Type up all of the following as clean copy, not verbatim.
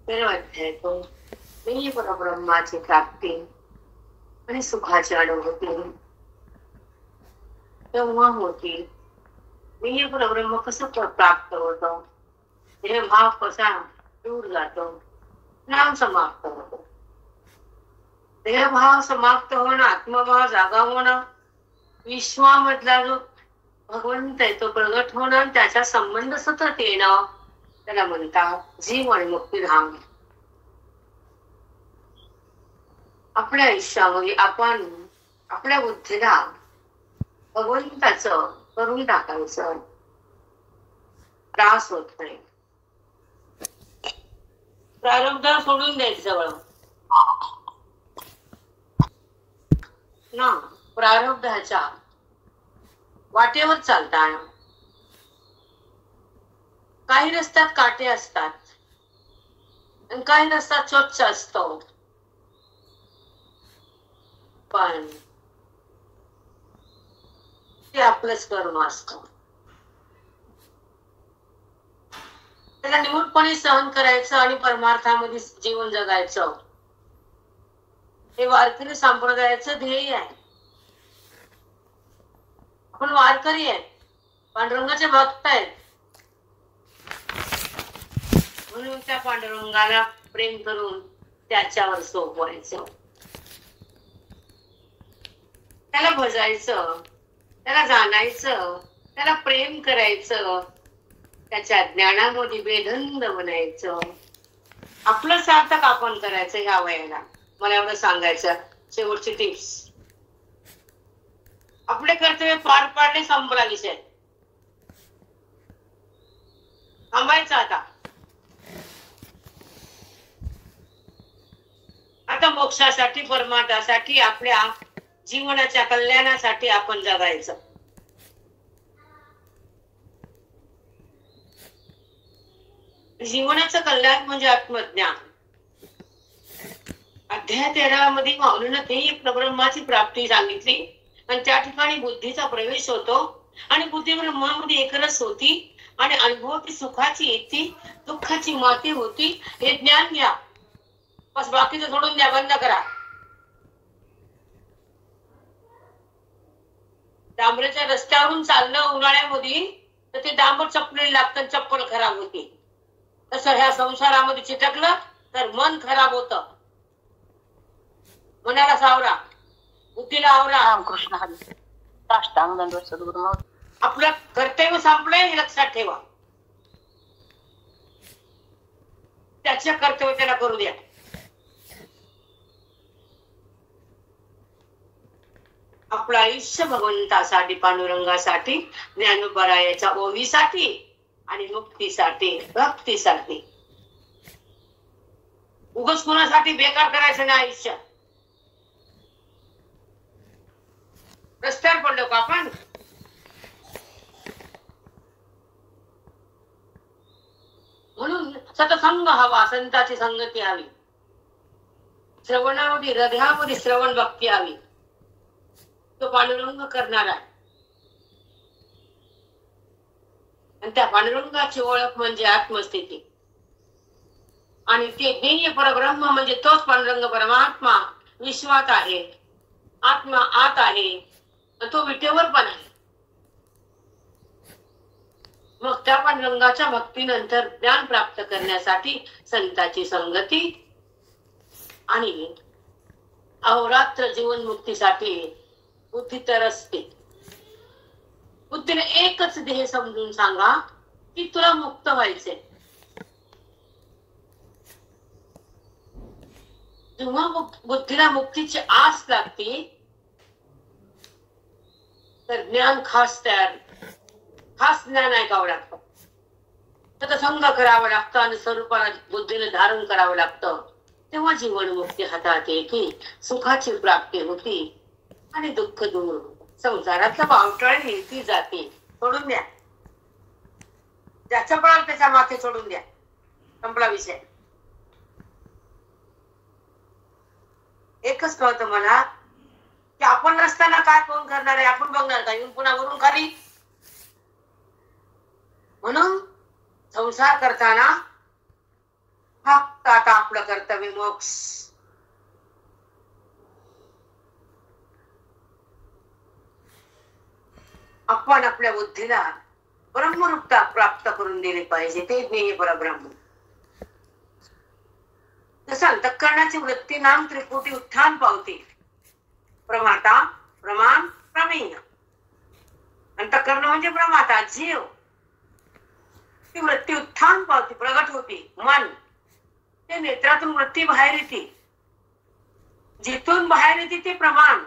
अध्याय मी परब्रह्माची प्राप्ती आणि सुखाची अनुभूती तेव्हा होती. मी परब्रह्म कसं प्राप्त होतं, हे भाव कसा दूर जातो, नाम समाप्त होतो. देहभाव समाप्त होणं, आत्मभाव जागा होणं, विश्वामधला जो भगवंत आहे तो प्रगट होणं, त्याचा संबंध सतत येणं, त्याला म्हणतात जीव आणि मुक्तिधाम. आपल्या आयुष्यामध्ये आपण आपल्या बुद्धीला भगवंताचं करून टाकायचं, त्रास होत नाही. प्रारब्ध सोडून द्यायचं सगळं ना, प्रारब्धाच्या वाटेवर चालता. काही रस्त्यात काटे असतात आणि काही रस्त्यात स्वच्छ असतो, पण ते आपलंच कर्म असतं. त्याला निमूटपणे सहन करायचं आणि परमार्थामध्ये जीवन जगायचं, हे वारकरी संप्रदायाचं ध्येय आहे. आपण वारकरी आहे, पांडुरंगाचे भक्त आहेत, म्हणून त्या पांडुरंगाला प्रेम करून त्याच्यावर सोपवायचं, त्याला भजायचं, त्याला जाणायचं, त्याला प्रेम करायचं, त्याच्या ज्ञानामध्ये बेधंद बनायचं. आपलं सार्थक आपण करायचं ह्या वयाला. मला एवढं सांगायचं, शेवटची टिप्स. आपले कर्तव्य पार पाडणे, संपला विषय. थांबायचं आता मोक्षासाठी, परमार्थासाठी, आपल्या जीवनाच्या कल्याणासाठी आपण जगायचं. जीवनाचं कल्याण म्हणजे आत्मज्ञान. अध्याय 13 मध्ये माऊलीनं ते परब्रह्माची प्राप्ती सांगितली आणि त्या ठिकाणी बुद्धीचा प्रवेश होतो आणि बुद्धी ब्रह्मामध्ये एकरस होती आणि अनुभवती सुखाची येती, दुःखाची माती होती. हे ज्ञान घ्या, बस. बाकीचं सोडून द्या, बंद करा. डांबराच्या रस्त्यावरून चालणं उन्हाळ्यामध्ये तर ते डांबर चपलेलं लागतं, चप्पल खराब होती. तसं ह्या संसारामध्ये चिटकलं तर मन खराब होतं. मनाला सावरा, बुद्धीला आवरा. रामकृष्ण हरी. साष्टांग दंडवत सद्गुरू माऊली. आपलं कर्तव्य संपलंय हे लक्षात ठेवा. त्याच्या कर्तव्य त्याला करू द्या. आपलं आयुष्य भगवंतासाठी, पांडुरंगासाठी, ज्ञानोबरायाच्या ओवीसाठी आणि मुक्तीसाठी, भक्तीसाठी. उगाच कोणासाठी बेकार करायचं नाही आयुष्य. रस्त्यावर पडलो का आपण? म्हणून सतसंग हवा, संताची संगती हवी. श्रवणामध्ये, हृदयामध्ये श्रवण भक्ती हवी. तो पांडुरंग करणार आहे आणि त्या पांडुरंगाची ओळख म्हणजे आत्मस्थिती. आणि ते ध्येय परब्रह्म म्हणजे तोच पांडुरंग परमात्मा विश्वात आहे, आत्मा आत आहे, तो विटेवर पण आहे. मग त्या पांडुरंगाच्या भक्तीनंतर ज्ञान प्राप्त करण्यासाठी संताची संगती आणि अहोरात्र जीवन मुक्तीसाठी बुद्धी तरसते. बुद्धीने एकच ध्येय समजून सांगा की तुला मुक्त व्हायचे. जेव्हा बुद्धीला मुक्तीची आस लागते तर ज्ञान खास ज्ञान ऐकावं लागतं, सत्संग करावं लागतं आणि स्वरूपाला बुद्धीने धारण करावं लागतं. तेव्हा जीवन मुक्ती हातात येते, सुखाची प्राप्ती होती आणि दुःख दूर, संसारातलं बावटळ मिळती जाते. सोडून द्या, ज्याचं पळाल त्याच्या माथे सोडून द्या, संपला विषय. एकच कळतं मला की आपण नसताना काय कोण करणार आहे, आपण बघणार का येऊन पुन्हा वरून खाली. म्हणून संसार करताना फक्त आता विमोक्ष. आपण आपल्या बुद्धीला ब्रह्मरूपता प्राप्त करून दिली पाहिजे. ते ज्ञेय परब्रह्म. जसं अंतःकरणाची वृत्ती नाम त्रिपुटी उत्थान पावते. प्रमाता, प्रमाण, प्रमेय. अंतःकरण म्हणजे प्रमाता, जीव. ती वृत्ती उत्थान पावती, प्रगट होती. मन ते नेत्रातून वृत्ती बाहेर येते. जिथून बाहेर येते ते प्रमाण.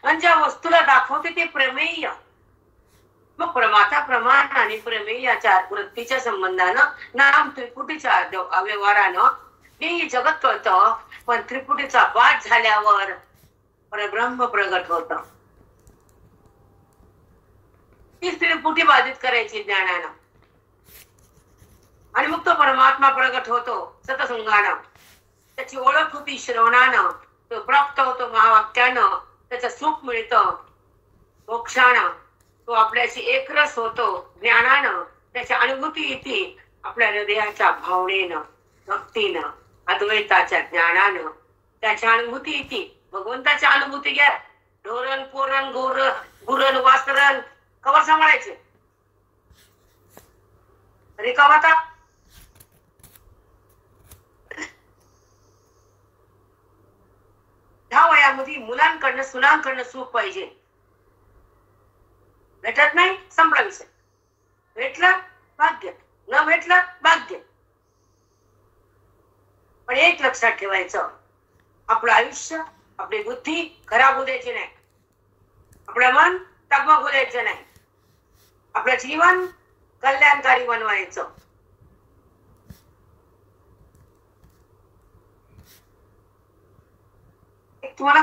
आणि ज्या वस्तूला दाखवते ते प्रमेय. मग प्रमाता, प्रमाण आणि प्रमेय याच्या वृत्तीच्या संबंधानं नाम त्रिपुटीच्या व्यवहारानं हे जगत कळतं. पण त्रिपुटीचा बाध झाल्यावर परब्रह्म प्रगट होत. तीच त्रिपुटी बाधित करायची ज्ञानानं. आणि मग तो परमात्मा प्रगट होतो सतसंगानं. त्याची ओळख होती श्रवणानं. तो प्राप्त होतो महावाक्यानं. त्याचं सुख मिळतं मोक्षानं. तो आपल्याशी एकरस होतो ज्ञानानं. त्याची अनुभूती येते आपल्या हृदयाच्या भावनेनं, भक्तीनं, अद्वैताच्या ज्ञानानं. त्याची अनुभूती येते. भगवंताची अनुभूती घ्या. ढोरण पोरण गुरण वासरण कवर सांभाळायचे. रिकामाता ह्या वयामध्ये मुलांकडनं सुनांकडनं सुख पाहिजे. भेटत नाही संपला विषय. भेटलं भाग्य, न भेटलं भाग्य. पण एक लक्षात ठेवायचं, आपलं आयुष्य, आपली बुद्धी खराब होऊ द्यायची नाही. आपलं मन टकमक होऊ द्यायचं नाही. आपलं जीवन कल्याणकारी बनवायचं. एक तुम्हाला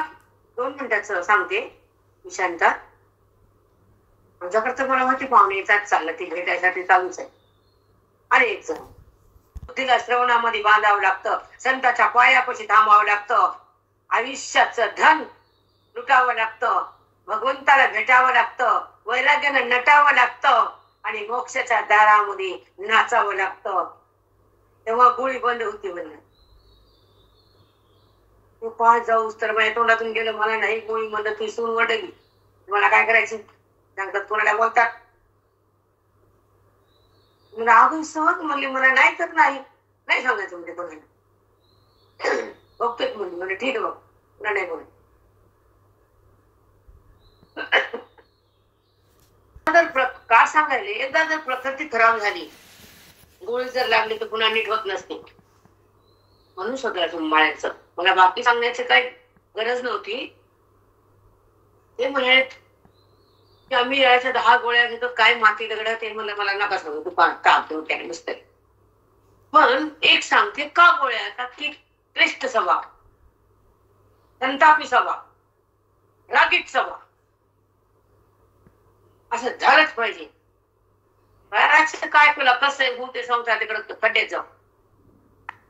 2 मिनिटाचं सांगते विशांता. माझ्याकडचं मला माहिती पाहुणे येतात चाललं ती भेटायसाठी चालूच आहे. आणि एक जण बुद्धीला श्रवणामध्ये बांधावं लागतं. संताच्या पायापाशी थांबावं लागतं. आयुष्याचं धन लुटावं लागतं. भगवंताला भेटावं लागतं. वैराग्यानं नटावं लागतं. आणि मोक्षाच्या दारामध्ये नाचावं लागतं. तेव्हा गोळी बंद होती. म्हणलं तू पाच जाऊस तर माझ्या तोंडातून गेलं. मला नाही गोळी म्हणलं. ती सून वडली. मला काय करायची सांगतात. कोणाला बोलतात मला अगं सहज म्हणली. मला नाही तर नाही सांगायचं म्हणजे कोणाला. बघतोय म्हणली. म्हणजे ठीक आहे बघ तुला नाही बोल. का सांगायला एकदा जर प्रकृती खराब झाली, गोळी जर लागली तर पुन्हा नीट होत नसते. म्हणून स्वतःला सांभाळायचं. मला बाकी सांगण्याची काही गरज नव्हती. ते म्हणाले की आम्ही याच्या 10 गोळ्या घेतो. काय माती दगड ते म्हणलं मला नका सांगू. तू का त्या नुसतं. पण एक सांगते का गोळ्या आता की क्लिष्ट स्वभाव, संतापी स्वभाव, रागीट स्वभाव असं झालंच पाहिजे. काय केलं कसं आहे ते संसार तिकडं खड्ड्यात जाऊ.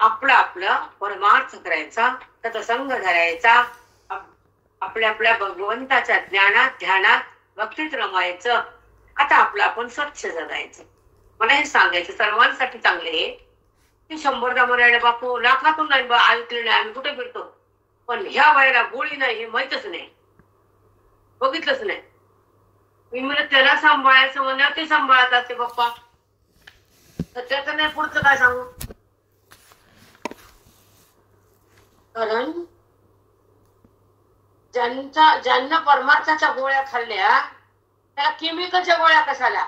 आपलं परमार्थ करायचा. त्याचा संग धरायचा. आपल्या भगवंताच्या ज्ञानात ध्यानात भक्तीत रमायचं. आता आपलं आपण स्वच्छ जगायचं. मला हे सांगायचं सर्वांसाठी चांगले आहे की 100दा मरायला बापू लाखातून नाही ऐकले नाही. आम्ही कुठे फिरतो. पण ह्या वयाला गोळी नाही हे माहितच नाही, बघितलंच नाही. मी म्हणजे त्याला सांभाळायचं म्हणल्यावर ते सांभाळतात ते पप्पा. तर त्याचं नाही पुढचं काय सांगू. कारण ज्यांना परमार्थाच्या गोळ्या खाल्ल्या त्याला केमिकलच्या गोळ्या कशाला.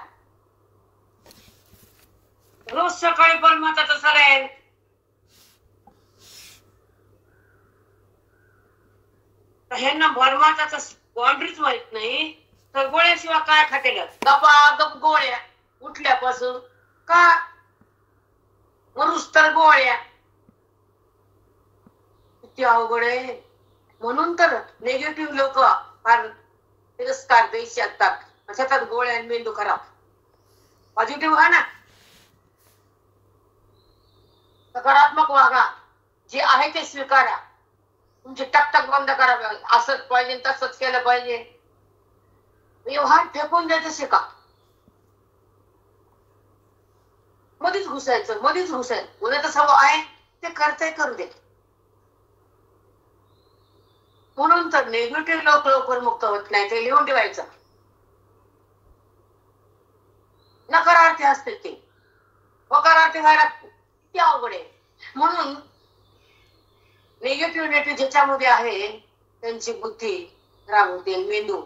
रोज सकाळी परमार्थाचा सलाईन. ह्यांना परमार्थाचा बाउंड्रीच माहित नाही तर गोळ्याशिवाय काय खातेल. गप गोळ्या उठल्यापासून का मरुस तर गोळ्या. किती अवघड आहे. म्हणून तर निगेटिव्ह लोक फार तिरस्कार द्यायचे असतात. सतत गोळ्या आणि मेंदू खराब. पॉझिटिव्ह व्हा ना. सकारात्मक वागा. जे आहे ते स्वीकारा. तुमची टकटक बंद करा. असंच पाहिजे तसंच केलं पाहिजे. व्यवहार फेकून द्यायचं शिका. मध्येच घुसायचं. उद्याचा स्वभाव आहे ते करते करू दे. म्हणून तर निगेटिव्ह लोक लवकर मुक्त होत नाही. ते लिहून ठेवायचं. नकारार्थी असते ते, होकारार्थी व्हायला किती अवघड आहे. म्हणून निगेटिव्हिटी ज्याच्यामध्ये आहे त्यांची बुद्धी खराब होते, मेंदू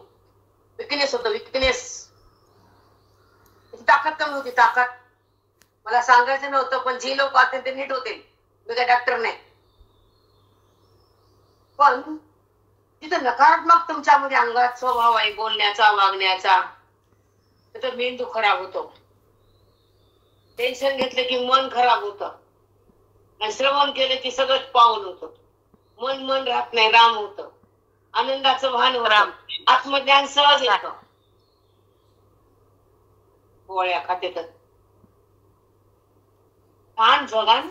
विकनेस होतो. विकनेस, ताकद कमी होती. ताकद मला सांगायचं नव्हतं, पण जी लोक असतील ते नीट होते. मी काय डॉक्टर नाही. पण तिथं नकारात्मक तुमच्यामध्ये अंगात स्वभाव आहे, बोलण्याचा, वागण्याचा, तर मेंदू खराब होतो. टेन्शन घेतलं की मन खराब होतं. आणि श्रवण केलं की सगळं पावन होतं. मन राहत नाही, राम होतं. आनंदाचं भान होतं. आत्मज्ञान सहज येतं. गोळ्या खाते तर छान जगान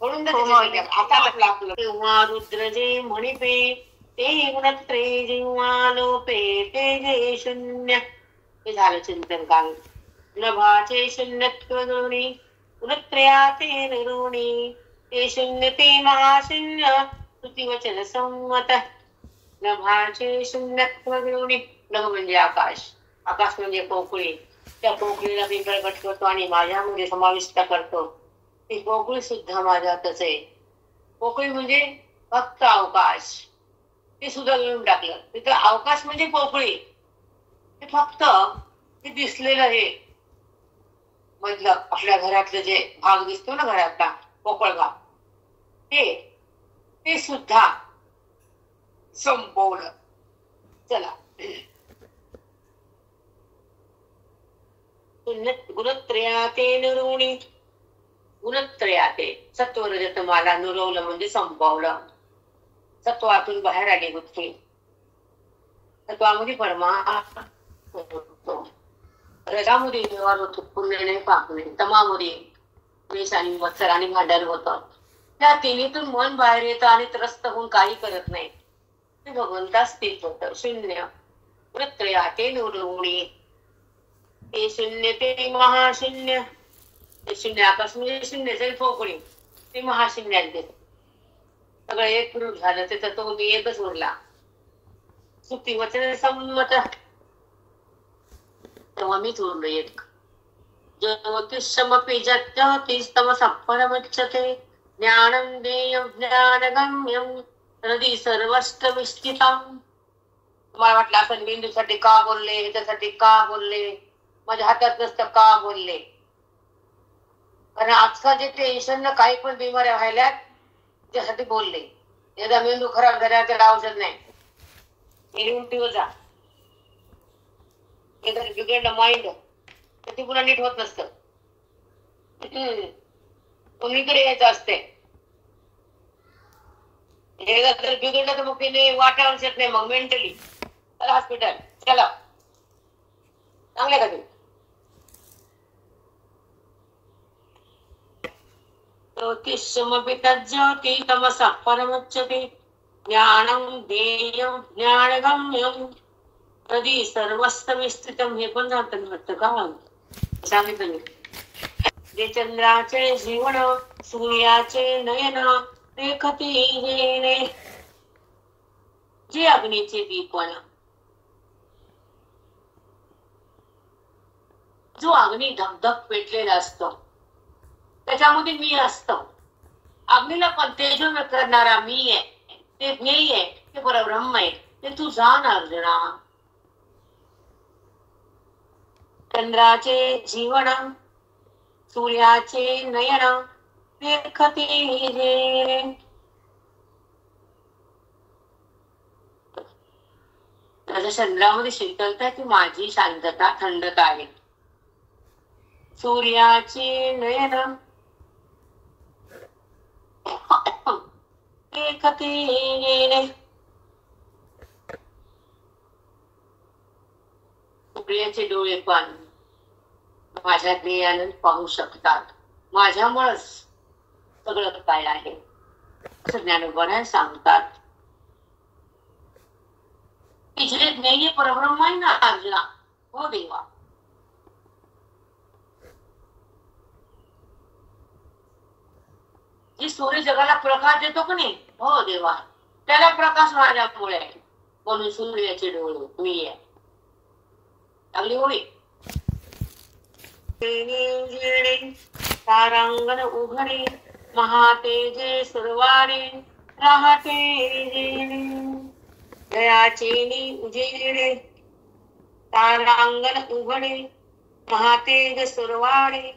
म्हणून आता आपलं तेव्हा रुद्र जे म्हणिपे ते गुणत्रे जेव्हा लोपे ते जे शून्य. हे झालं चिंतन कांग. नभाचे शून्यत्व गुणी गुणत्रया ते निरुणी ते शून्य ते महाशून्य श्रुतिवचन संमत. नभाचे शून्यत्व गुणी. नभ म्हणजे आकाश, आकाश म्हणजे पोकळी. त्या पोकळीला मी प्रगट करतो आणि माझ्यामध्ये समाविष्ट करतो. ती पोकळी सुद्धा माझ्यातच आहे. पोकळी म्हणजे फक्त अवकाश. ते सुद्धा लिहून टाकलं. तिथं अवकाश म्हणजे पोकळी. ते फक्त ते दिसलेलं हे मधलं आपल्या घरातलं जे भाग दिसतो ना, घरातला पोकळ भाग, ते सुद्धा संपवलं. चला, गुणत्रयाते निरुणी. गुणत्रयाते सत्व रजत मला निरवलं म्हणजे संपवलं. सत्वातून बाहेर आली बुद्धी. सत्वामध्ये परमात्मा होतो. रजामध्ये व्यवहार होतो, पुण्य पाप नाही. तमामध्ये द्वेष आणि मत्सर आणि भांडण होतं. त्या तिन्हीतून मन बाहेर येतं आणि त्रस्त होऊन काही करत नाही. ते भगवंता स्थित होतं. शून्य. गुणत्रयाते निरुणी ते शून्य ते महाशून्य. ते शून्य आकाश म्हणजे शून्य पोकळी. ते महाशून्यात गेलं. सगळं एक रूप झालं. त्याचा तो मी एकच उरला. सुट्टी वचन संमत. तेव्हा मीच उरलो एक. ज्योतिषमपि ज्योतिस्तमसः परमुच्यते ज्ञानं ज्ञेयं ज्ञानगम्यं हृदि सर्वष्टविष्ठितम्. मला वाटलं असं बिंदूसाठी का बोलले, ह्याच्यासाठी का बोलले, माझ्या हातात नसतं का बोलले. कारण आजकाल जे टेन्शन न काही पण बिमाऱ्या व्हायल्यात त्यासाठी बोलले. एकदा मेंदू खराब झाला त्याला औषध नाही. लिहून जा. एकदा बिघडलं माइंड तर ती पुन्हा नीट होत नसतं. कोणीकडे यायचं असते. एकदा जर बिघडलं तर मग तिने वाटावून येत नाही. मग मेंटली चला हॉस्पिटल, चला चांगले का तुम्ही. ज्योतिषमपि तज्ज्योति तमसः परमुच्यते ज्ञानं ज्ञेयं ज्ञानगम्यं हृदि सर्वस्तविस्थितं. हे पण जातं वाटतं का सांगितलं मी. जे चंद्राचे जीवन सूर्याचे नयन रेखती जेणे. जे अग्नीचे दीपण, जो अग्नी धगधग पेटलेला असतो त्याच्यामध्ये मी असतो. अग्नीला पण तेजोमय करणारा मी आहे. ते ज्ञेय आहे, ते परब्रह्म आहे. ते तू जाण अर्जुना. चंद्राचे जीवन सूर्याचे नयन रेखती जेणे. त्याच्या चंद्रामध्ये शीतलता ती माझी शांतता, थंडता आहे. सूर्याचे नयन रेखती जेणे. सूर्याचे डोळे पण माझ्या ज्ञानाने पाहू शकतात. माझ्यामुळेच सगळं काय आहे असं ज्ञानोबा सांगतात. की जे ज्ञेय परब्रह्म आहे ना अर्जुना, हो देवा. सूर्य जगाला प्रकाश देतो की नाही, हो देवा, त्याला प्रकाश माझ्यामुळे आहे. म्हणून सूर्याचे डोळे मी आहे. चांगली होळी. तारांगण उघडे, महातेजे सुरवाडे, राहते जयाचे उजेडे. तारांगण उघडे, महातेज सुरवाडे,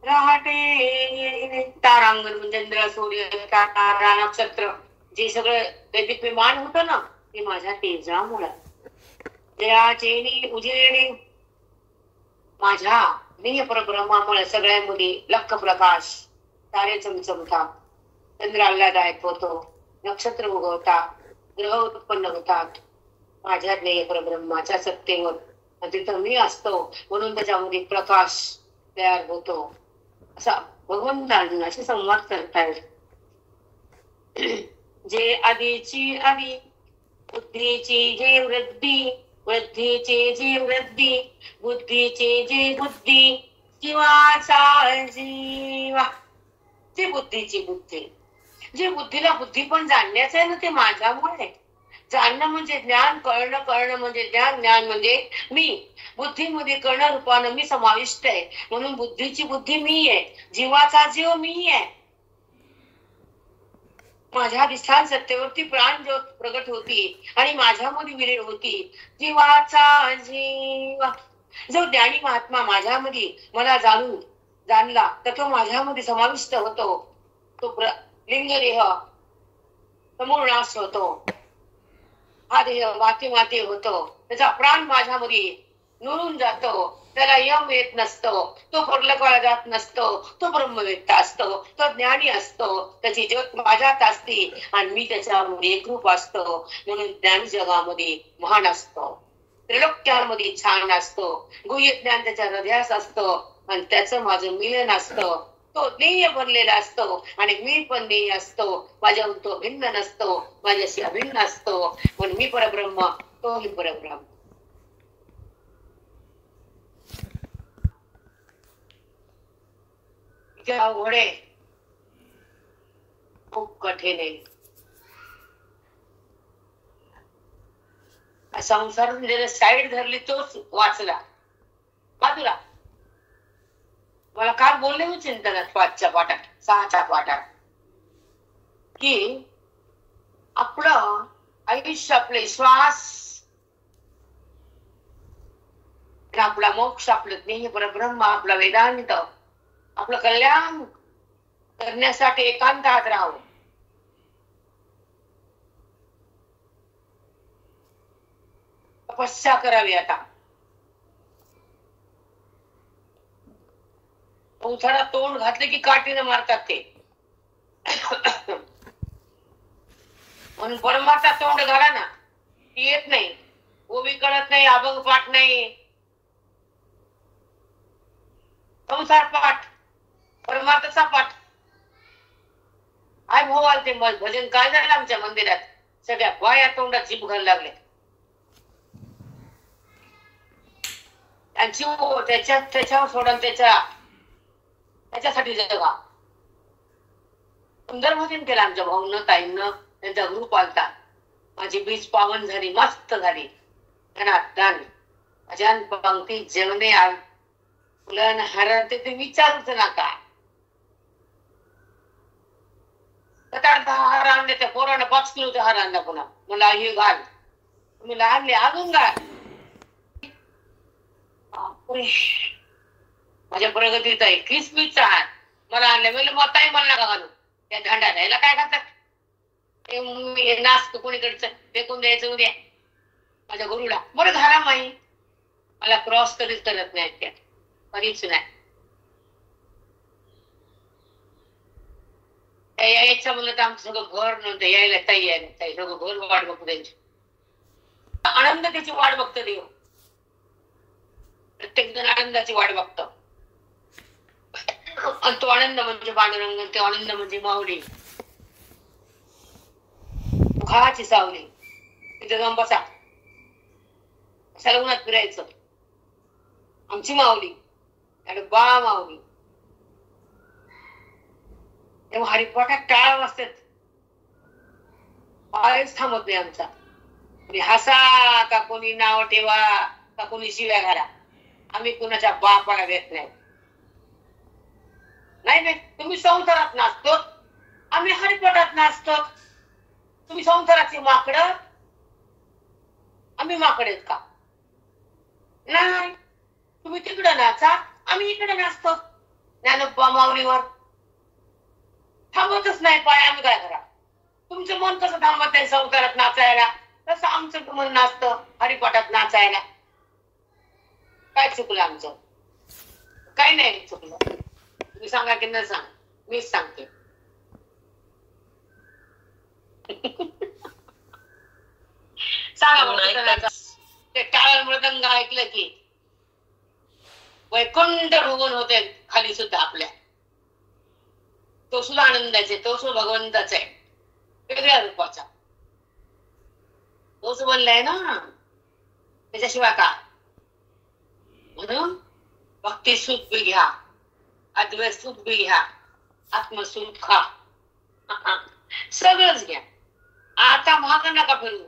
राहते. तारांगण म्हणजे चंद्र, सूर्य, तारा, नक्षत्र, जे सगळं दैदिप्यमान होतं ना, ते माझ्या तेजामुळे. जयाचे उजेडे, माझ्या निय परब्रह्मामुळे सगळ्यांमध्ये लख प्रकाश, तारे चमचमतात, चंद्र आल्हाददायक होतो, नक्षत्र उगवतात, ग्रह उत्पन्न होतात माझ्या ज्ञेय परब्रह्माच्या सत्तेवर. आणि तिथं मी असतो म्हणून त्याच्यामध्ये प्रकाश तयार होतो. असा भगवंत अर्जुनाशी संवाद करतायत. जे आधीची आधी, बुद्धीची जे वृद्धी, वृद्धीची जी वृद्धी, बुद्धीची जी बुद्धी, जीवाचा जीवा. जी बुद्धीची बुद्धी, जे बुद्धीला बुद्धी पण जाणण्याचं आहे ना, ते माझ्यामुळे. जाणणं म्हणजे ज्ञान, कळणं, कळणं म्हणजे ज्ञान, ज्ञान म्हणजे मी. बुद्धीमध्ये कर्ण रूपानं मी समाविष्ट आहे, म्हणून बुद्धीची बुद्धी मी आहे, जीवाचा जीव मी आहे. माझ्या अधिष्ठान सत्तेवरती प्राण ज्योत प्रगट होती आणि माझ्यामध्ये विलीन होती. जीवाचा जीव. जो ज्ञानी महात्मा माझ्यामध्ये मला जाणला तर तो माझ्यामध्ये समाविष्ट होतो. तो लिंगदेह समूळ नाश होतो. हा देह माती माती होतो. त्याचा प्राण माझ्यामध्ये नुरून जातो. त्याला यम येत नसतो, तो परलोकाला जात नसतो, तो ब्रह्मवेत्ता असतो, तो ज्ञानी असतो. त्याची ज्योत माझ्यात असते आणि मी त्याच्यामध्ये एकरूप असतो. म्हणून ज्ञानी जगामध्ये महान असतो, त्रिलोक्यांमध्ये छान असतो. गुह्य ज्ञान त्याच्या हृदयास असतो आणि त्याचं माझं मिलन असतं. तो ज्ञेय बनलेला असतो आणि मी पण ज्ञेय असतो. माझ्याहून तो भिन्न नसतो, माझ्याशी अभिन्न असतो. म्हणून मी परब्रह्म, तोही परब्रह्म. अवघड आहे, खूप कठीण आहे. संसार म्हणजे साईड धरली तोच वाचला बाजूला. मला काल बोलले मी चिंतनात 5च्या पाठात 6च्या पाठात की आपलं आयुष्य, आपले श्वास, आपला मोक्ष, आपलं ज्ञेय परब्रह्म, आपला वेदांत, आपलं कल्याण करण्यासाठी एकांतात राहावं. तपस्या करावी. आता उथळा तोंड घातले की काठीनं मारतात ते. म्हणून परमार्था तोंड घाला ना, ती येत नाही. ओबी कळत नाही, अभंग पाठ नाही, संसार पाठ, परमार्थाचा पाठ. आय भाऊ आलते भजन काय झालं आमच्या मंदिरात, सगळ्या बाया तोंडात जीभ घालायला लागले. त्यांची त्याच्यावर सोडून त्याच्यासाठी जगा. सुंदर भजन केलं आमच्या भाऊनं, ताईनं. त्यांचा ग्रुप आलता. माझी बीज पावन झाली, मस्त झाली. दान अजान पंक्ती जेवणे फुलन हार ते विचारूच नका. हार आणले, त्या पोरानं 5 किलोचा हार आणला. पुन्हा मला हे घाल, तुम्ही आणले अजून घाल. माझ्या प्रगतीत आहे किसमीचा हार मला आणले. म्हणजे मताही मला नका घालू त्या झांडाला. याला काय घालतात ते नाचत कोणीकडचं फेकून द्यायचं उद्या माझ्या गुरुला. बरं घाला माई, मला क्रॉस कधीच करत नाही, त्या कधीच नाही. यायचं म्हणलं तर आमचं सगळं घर नव्हतं, यायला ताई सगळं घर वाट बघतो त्यांची. आनंद त्याची वाट बघतो देव. प्रत्येक जण आनंदाची वाट बघतो. आणि तो आनंद म्हणजे पांडुरंग, तो आनंद म्हणजे माऊली, मुखाची सावली. तिथे जाऊन बसा, सलगुणात फिरायचं. आमची माऊली आणि बा माऊली तेव्हा हरिपाठात टाळा वाजतात, पायच थांबत नाही आमचा. कोणी हसा का कोणी नाव ठेवा का कोणी शिव्या घाला, आम्ही कुणाच्या बापाला देत नाही. नाही, तुम्ही संसारात नाचतो, आम्ही हरिपाठात नाचतो. तुम्ही संसाराची माकडं, आम्ही माकडेत का? नाही, तुम्ही तिकडं नाचा, आम्ही इकडे नाचतो. ज्ञानोबा माऊलीवर थांबतच नाही पाय, आम्ही काय करा? तुमचं मन कसं थांबत नाही संसारात नाचायला, तसं आमचं मन नाचतं हरिपाठात नाचायला. काय चुकलं आमचं? काही नाही चुकलं. तुम्ही सांगा की न सांग, मीच सांगते. सांगा ते टाळ मृदंग ऐकलं की वैकुंठ भुवन होते खाली सुद्धा आपल्या. तो सुद्धा आनंदाचे, तो सुद्धा भगवंताचा आहे, वेगळ्या रूपाचा. तोच बनलाय ना, त्याच्याशिवाय का? म्हणून भक्ती सुख बी घ्या, अद्वैत सुख बी घ्या, आत्मसुख खा, सगळंच घ्या. आता महाग नका फिरू,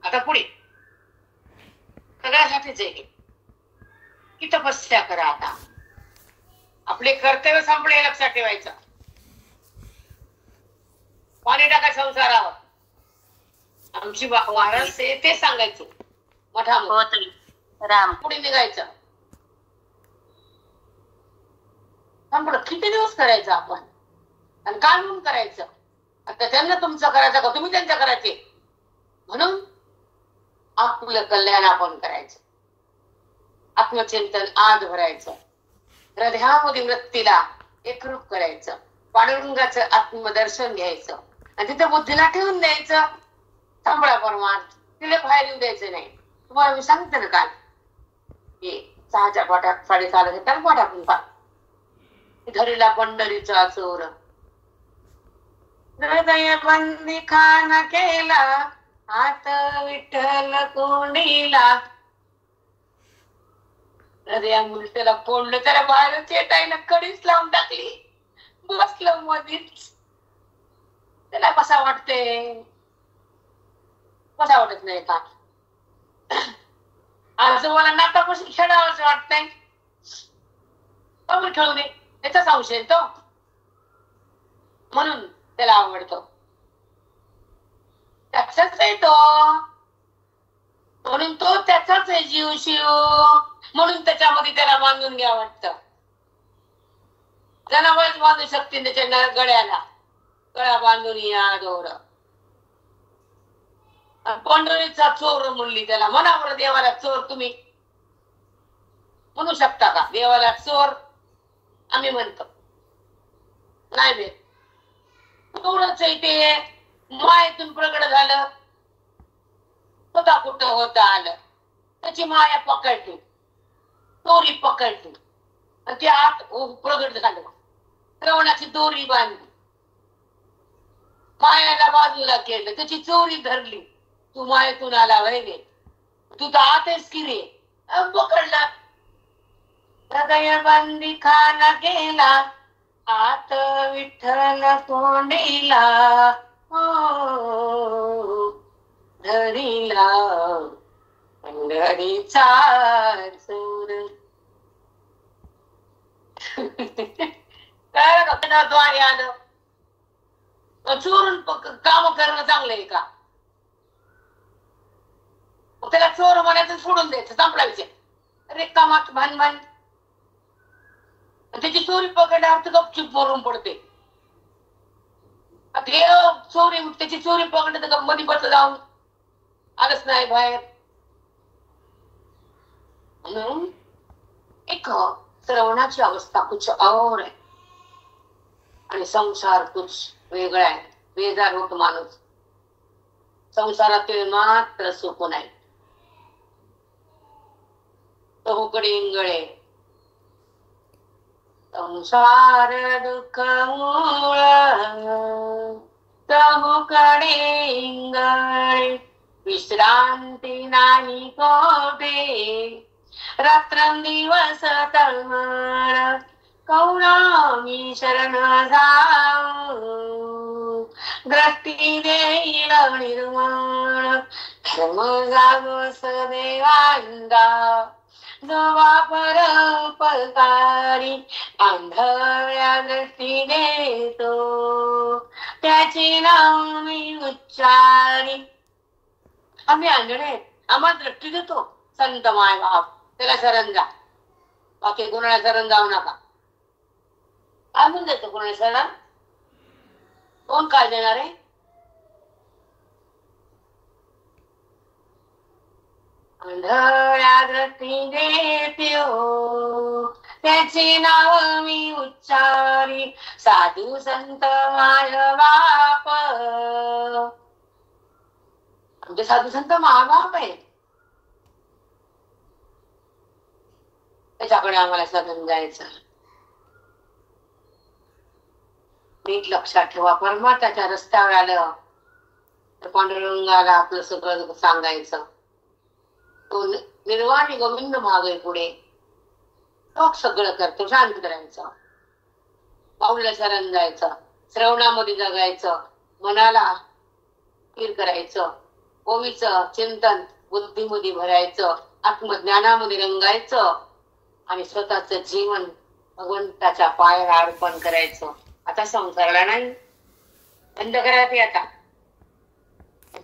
आता पुढे सगळ्यासाठीच आहे की तपस्या करा. आता आपले कर्तव्य संपले, लक्षात ठेवायचं. पाणी टाका संसारावर, आमची महाराज ते सांगायचं मठामध्ये. राम पुढे निघायचं. किती दिवस करायचं आपण, आणि काय म्हणून करायचं? आता त्यांना तुमचं करायचं का तुम्ही त्यांचं करायचे? म्हणून आपलं कल्याण आपण करायचं, आत्मचिंतन आत भरायचं, हृदयामध्ये वृत्तीला एकरूप करायचं, पांडुरंगाचं आत्मदर्शन घ्यायचं, आणि तिथं बुद्धीला ठेवून द्यायचं. सांभाळा परमार्थ, तिला बाहेर येऊ द्यायचं नाही. तुम्हाला मी सांगते ना काल, की 6च्या पाठात 6:30 घेतात पाठातून पा धरीला पंढरीचा चोर, हृदय बंदी खाना केला, हात विठ्ठल कोंडीला. हृदयामुळे त्याला कोंडलं, त्याला बाहेरच येतायला कडीच लावून टाकली, बसलं मधीच. त्याला कसा वाटते? कसा वाटत नाही का? आजोबाला नातापासून खेळावंच वाटतंय, खेळू दे याचा संशय तो, म्हणून त्याला आवडतो. त्याचाच आहे तो, म्हणून तो त्याचाच आहे जीव शिव, म्हणून त्याच्यामध्ये त्याला बांधून घ्या वाटतं. जनावरच बांधू शकते त्याच्या गळ्याला, गळा बांधून या दोर. पंढरीचा चोर म्हणली त्याला. म्हणा बरं देवाला चोर, तुम्ही म्हणू शकता का देवाला चोर? आम्ही म्हणतो नाही भेट. तेवढंच आहे ते, मायेतून प्रगट झालं, स्वतः कुठं होता आलं, त्याची माया पकडली, दोरी पकडली, आणि ते आत प्रगट झालं. श्रवणाची दोरी बांधली, मायाला बाजूला केलं, त्याची चोरी धरली. तू मायेतून आला वैगे, तू तर आतेच की रे, पकडला. हृदय बंदी खाना गेला, आत विठ्ठल तोंडीला, धरीला पंढरीचा चोर. काय द्वारे आलं? चोरून काम करणं चांगलं आहे का? त्याला चोर म्हणायचं, सोडून द्यायचं, संपला विषय. अरे कामात भानभान, त्याची चोरी पकडल्यावर तर गपचूप मरून पडते. चोरी, त्याची चोरी पकडलं तर मध्ये बस जाऊन आलंच नाही बाहेर. म्हणून एक श्रवणाची अवस्था कुछ और आहे, आणि संसार कुछ वेगळा आहे. बेजार होतो माणूस, संसारातील मात्र सुख नाही. चहूकडे इंगळे, संसार दुःख मूळ, चहूकडे इंगळे, विश्रांती नाही कोठे, रात्रंदिवस तळमळ, कौना मी शरण जाऊ, ग्रस्ती देईल निर्माण, धर्म जागस देवांगा, जवा परोपकारी आंधळ्या दृष्टी देतो, त्याचे नाव मी उच्चारी. आम्ही आंधळे आहेत, आम्हाला दृष्टी देतो संत माय बाप, त्याला शरण जा. बाकी कोणाला शरण जाऊ नका. आम्ही देतो कोणाला शरण? कोण काय देणार आहे? आंधळ्या दृष्टी देतो, त्याचे नाव मी उच्चारी, साधू संत माय बाप. आमचे साधू संत महाबाप आहे, त्याच्याकडे आम्हाला शरण जायचं. नीट लक्षात ठेवा, परमार्थाच्या रस्त्यावर आलं तर पांडुरंगाला आपलं सगळं सांगायचं. तो निर्वाणी गोविंद मागे पुढे तो सगळं करतो. शांत करायचं, पाऊला शरण जायचं, श्रवणामध्ये जगायचं, मनाला स्थिर करायचं, ओवीचं चिंतन बुद्धीमध्ये भरायचं, आत्मज्ञानामध्ये रंगायचं आणि स्वतःचं जीवन भगवंताच्या पायाला अर्पण करायचं. आता संसाराला नाही, बंद करायचे. आता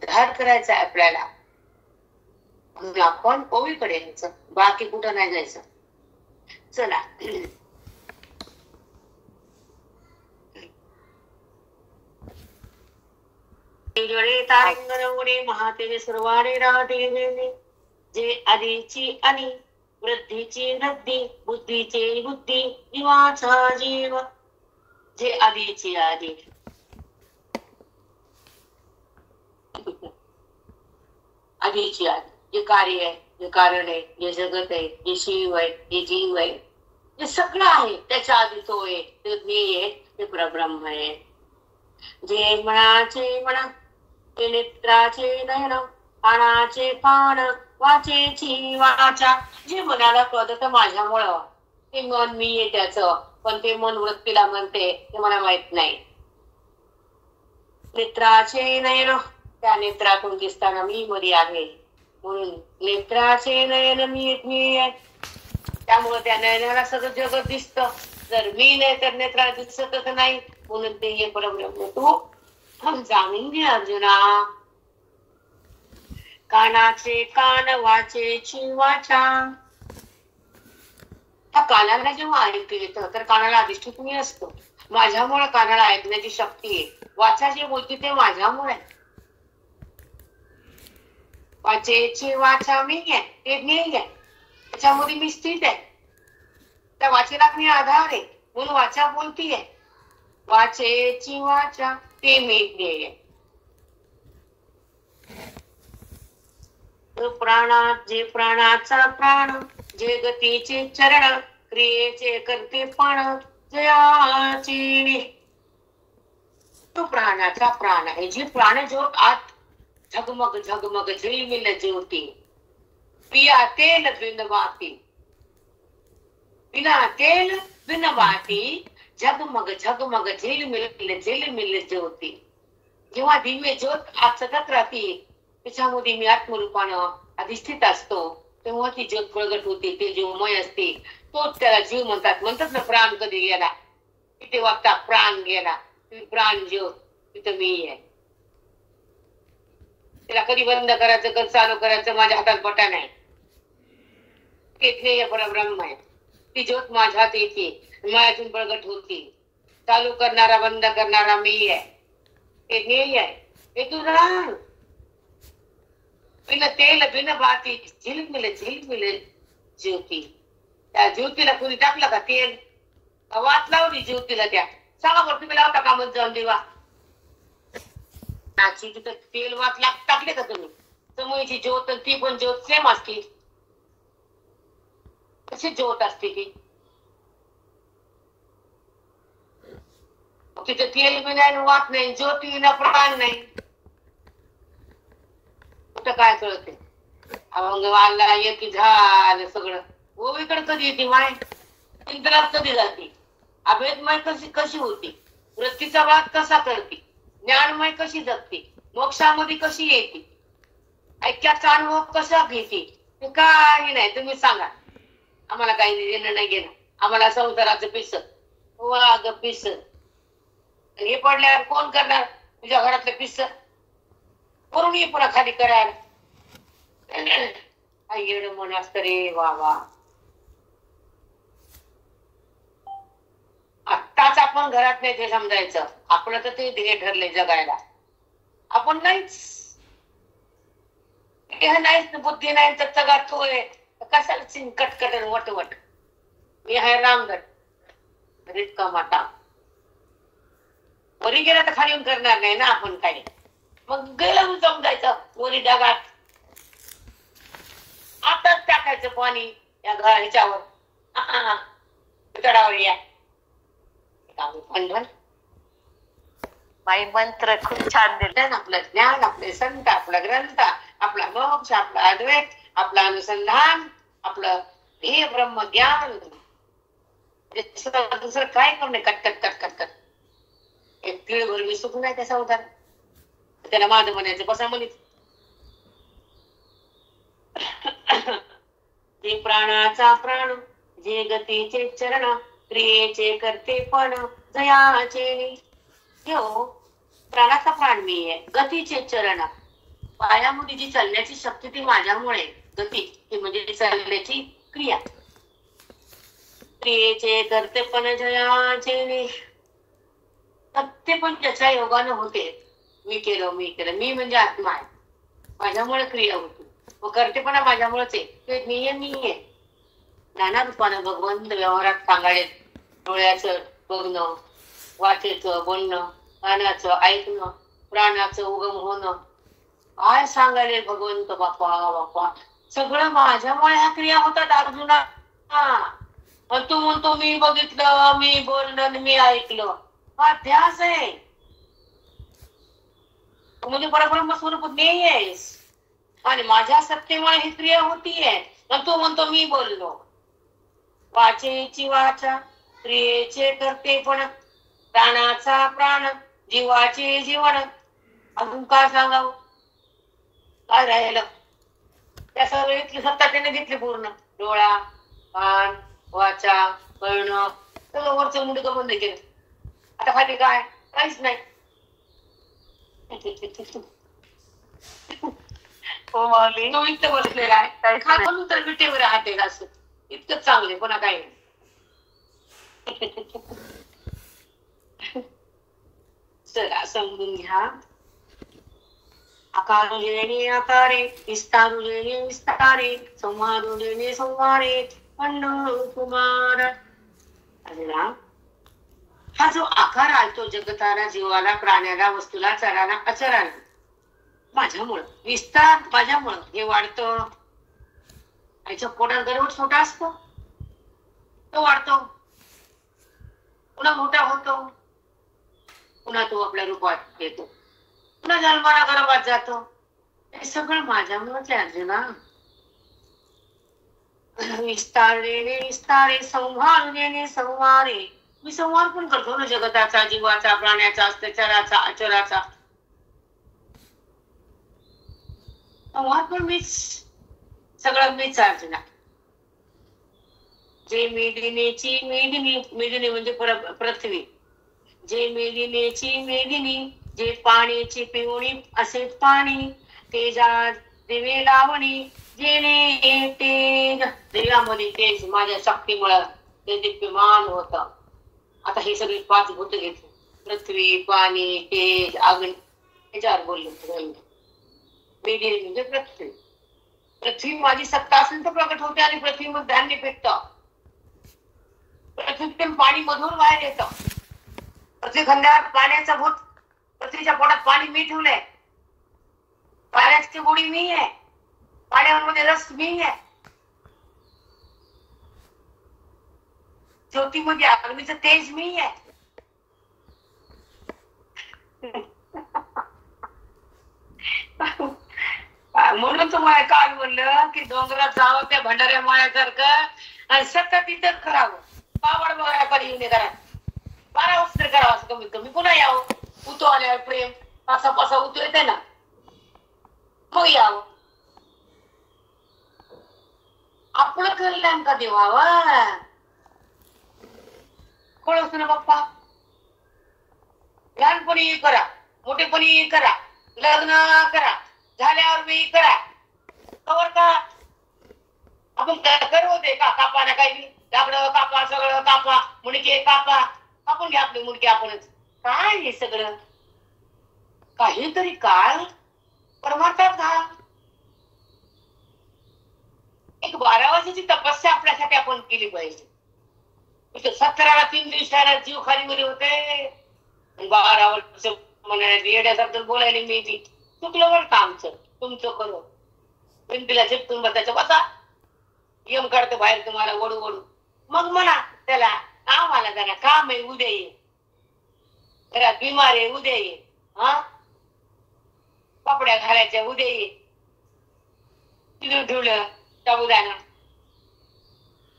धाड करायचं आहे आपल्याला. आपण ओवीकडे यायचं, बाकी कुठं नाही जायचं. चला, तारंगणे महातेज सर्वाणे राहते, जे आधीची आणि वृद्धीची वृद्धी, बुद्धीची बुद्धी, जीवाचा जीव. जे आधीची आधी, आधीची आधी, जे कार्य आहे, जे कारण आहे, जे जगत आहे, जे शिव आहे, जे जीव आहे, जे सगळं आहे, त्याच्या आधी तो आहे, ते मी आहे, ते परब्रह्म आहे. जे मनाचे म्हणा, ते नेत्राचे नयन, कानाचे कान, वाचेची वाचा. जे मनाला कळतं माझ्यामुळं, ते मन मी आहे त्याचं, पण ते मन वृत्तीला म्हणते ते मला माहित नाही. नेत्राचे नयन, त्या नेत्रातून दिसताना मी मध्ये आहे, म्हणून नेत्राचे नयन मी आहे. त्यामुळे त्या नयनाला सगळं जगत दिसतं. जर मी नाही तर नेत्राला दिसतच नाही, म्हणून ते हे परब्रह्म तू जाणून घे अर्जुना. कानाचे कान, वाचेची वाचा. त्या कानाला जेव्हा ऐकू येतं तर कानाला अधिष्ठित मी असतो. माझ्यामुळे कानाला ऐकण्याची शक्ती आहे. वाचा जे बोलते ते माझ्यामुळे. वाचेची वाचा मी आहे, ते मी आहे, त्याच्यामध्ये मी स्थित आहे. त्या वाचेला मी आधार आहे, म्हणून वाचा बोलतीये. वाचेची वाचा, ते मी आहे. प्राणात जे प्राणाचा प्राण, जे गतीचे चरण, क्रियेचे करते पण, जयाची. तो प्राणाचा प्राण आहे. जी प्राण ज्योत आत झगमग झगमग झिलमिल ज्योती, पिया तेल बिन बाती, बिना तेल बिन बाती, झगमग झगमग झिलमिल झिलमिल ज्योती. जेव्हा दिव्य ज्योत आत सतत राहते, त्याच्यामध्ये मी आत्मरूपानं अधिष्ठित असतो, तेव्हा ती ज्योत प्रगट होते. ते जीवमय असते, तोच त्याला जीव म्हणतात. म्हणतात ना, प्राण कधी गेला, तिथे वागता प्राण गेला. प्राण ज्योत तिथं मी आहे. त्याला कधी बंद करायचं, कधी चालू करायचं माझ्या हातात बटन आहे. ते परब्रह्म आहे. ती ज्योत माझ्या हात येते, माझ्यातून प्रगट होती. चालू करणारा बंद करणारा मी आहे. ते ध्येय आहे. हे तू राह. बिन तेल बिन बाती, झिलमिल झिलमिल ज्योती. त्या ज्योतीला कोणी टाकलं का तेल? वात लावली ज्योतीला. त्या सांगा बरं, तुम्ही लावता का मग जाऊन देवा तिथं तेल वात टाकले का तुम्ही? समूहची ज्योत ती पण ज्योत सेम असते. कशी ज्योत असते ती? तिथे तेल बी नाही, वात नाही, ज्योती ना प्राण नाही. कुठं काय कळते? अभंग वाला येते झालं सगळं. ओवीकडे कधी येते माय? इंद्रात कधी जाते? अभेदमय कशी कशी होती, वृत्तीचा वाद कसा करते, ज्ञानमय कशी जगते, मोक्षामध्ये कशी येते, ऐक्याचा अनुभव कसा घेते, ते काही नाही. तुम्ही सांगा, आम्हाला काही देणं नाही घेणं. आम्हाला संसाराचं पिस वाग पिस. हे पडल्यावर कोण करणार? तुझ्या घरातलं पिस करून ये पुन्हा खाली करायला. एवढं मन असतं रे बाबा. आत्ताच आपण घरात नाही ते समजायचं. आपलं तर ते ध्येय ठरले जगायला. आपण नाहीच. हे नाहीच, बुद्धी नाही तर जगात तोय कशाला कटकट वटवट. मी आहे रामगड रिटका माता. वरी गेला तर खाली येऊन करणार नाही ना आपण काही. मग गेलं समजायचं वरी डागात. आताच टाकायचं पाणी या ह्याच्यावर चढावर या. बाई मंत्र खूप छान दिले. आपलं ज्ञान, आपले संत, आपला ग्रंथ, आपला मोक्ष, आपला अद्वैत, आपलं अनुसंधान, आपलं हे ब्रह्मज्ञान. दुसरं काय करू कटकट कटकट कट. एक तिळभर मी सुख नाही त्याचा उदार. त्याला माझं म्हणायचं बसा म्हणित. जे प्राणाचा प्राण, जे गतीचे चरण, क्रियेचे करते पण जयाचे. हो, प्राणाचा प्राण मी आहे. गतीचे चरण, पायामध्ये जी चालण्याची शक्ती ती माझ्यामुळे. गती ती म्हणजे चालण्याची क्रिया. क्रियेचे करते पण जयाचे. ते पण त्याच्या योगानं होते. मी केलं मी म्हणजे आत्मा आहे. माझ्यामुळे क्रिया होती. व करतेपणा माझ्यामुळेच आहे. ते मी आहे. नाना रूपानं भगवंत व्यवहारात सांगायले. डोळ्याचं बघणं, वाचेचं बोलणं, कानाचं ऐकणं, प्राणाचं उगम होणं. काय सांगायले भगवंत बापा बापा. सगळं माझ्यामुळे ह्या क्रिया होतात अर्जुना. तू म्हणतो मी बघितलं, मी बोललं, मी ऐकलं. हा ध्यास आहे. म्हणजे परब्रह्म स्वरूप ज्ञेय आहेस. आणि माझ्या सत्तेमुळे ही क्रिया होतीये. तू म्हणतो मी बोललो. वाचेची वाचा, क्रियेचे करते पण, प्राणाचा प्राण, जीवाचे जीवन. अजून काय सांगावं? काय राहिलं? त्या सगळी सत्ता त्याने घेतली पूर्ण. डोळा, कान, वाचा, कळणं सगळं वरचं मुंडकं बंद केलं. आता खाली काय? काहीच नाही. हो माऊली. तो इतकं बसलेला आहे. काय म्हणून तर विटेवर हात आहे असं. इतकं चांगले पुन्हा काही नाही. चला समजून घ्या. आकारुलेने आकारे, विस्तारुलेने विस्तारे, संहारुलेने संहारे, पंढर कुमार. हा जो आकार आलतो जगताला, जीवाला, प्राण्याला, वस्तूला, चराला, अचराला माझ्यामुळं. विस्तार माझ्यामुळं. हे वाढतं. आईच्या पोटात गर्भ छोटा असतो, तो वाढतो, पुन्हा मोठा होतो, पुन्हा तो आपल्या रूपात येतो, पुन्हा जन्माला गर्भात जातो. हे सगळं माझ्यामुळंच आहे अर्जुना. विस्तारेने विस्तारे, संहारेने संहारे. मी संहार पण करतो ना जगताचा, जीवाचा, प्राण्याचा, चराचा, अचराचा. संहार पण मीच. सगळं मीच अर्जुना. जे मेदिनीची मेदिनी, मेदिनी म्हणजे पृथ्वी. जे मेदिनीची मेदिनी, जे पाण्याची पिवणी असे पाणी, तेजा दिवे लावणी, जेणे तेज. देवामध्ये तेज माझ्या शक्तीमुळे ते दिव्यमान होत. आता हे सगळे 5 भूत घेतले. पृथ्वी, पाणी, तेज, अग्नी. याच्यावर बोलले. मेदिनी म्हणजे पृथ्वी. पृथ्वी माझी सत्ता असेल तर प्रकट होते आणि पृथ्वीमध्ये धान्य पिकतं. पृथ्वीतून पाणी मधून बाहेर येतं. पृथ्वी खंडावर पाण्याचा भूत. पृथ्वीच्या पोटात पाणी मी ठेवलंय. पाण्याची गोडी मी आहे. पाण्यामध्ये रस मी आहे. ज्योतीमध्ये अग्नीचं तेज मी आहे. म्हणून तुम्हाला काल म्हणलं की डोंगरात जावं त्या भंडाऱ्या माळ्यासारखं आणि सतत तिथं करावं. पावड बघायला कधी येऊन करा. 12 वर्ष तरी करावं असं कमीत कमी. पुन्हा यावं उतो आल्यावर प्रेम पासा पासा उतो येते ना, मग यावं. आपलं कल्याण कधी व्हावं कळस ना बाप्पा. लहानपणी करा, मोठेपणी करा, लग्न करा, झाल्यावर बी करा. कवर का आपण करत होते का कापा ना काही लाकडं कापा, सगळं कापा, मुंडके कापा, आपण घ्या आपले मुंडके आपणच. काय हे सगळं काहीतरी काळ परमार्थात घाल. एक 12 वर्षाची तपस्या आपल्यासाठी आपण केली पाहिजे. 17ला 3 दिवसाला जीव खाली मध्ये होते. 12 वर्ष म्हणायला येड्यासारखं बोलायला मी ती चुकलं बरं का आमचं, तुमचं करू भिंतीला चिपटून बसायचं बसा. यम काढतो बाहेर तुम्हाला ओढू ओढू. मग म्हणा त्याला आम्हाला जरा काम आहे उद्या ये, घरात बिमार आहे उद्या ये, हा कपड्या घालायच्या उद्या ये, तिथून ठेवलं साबुदाणा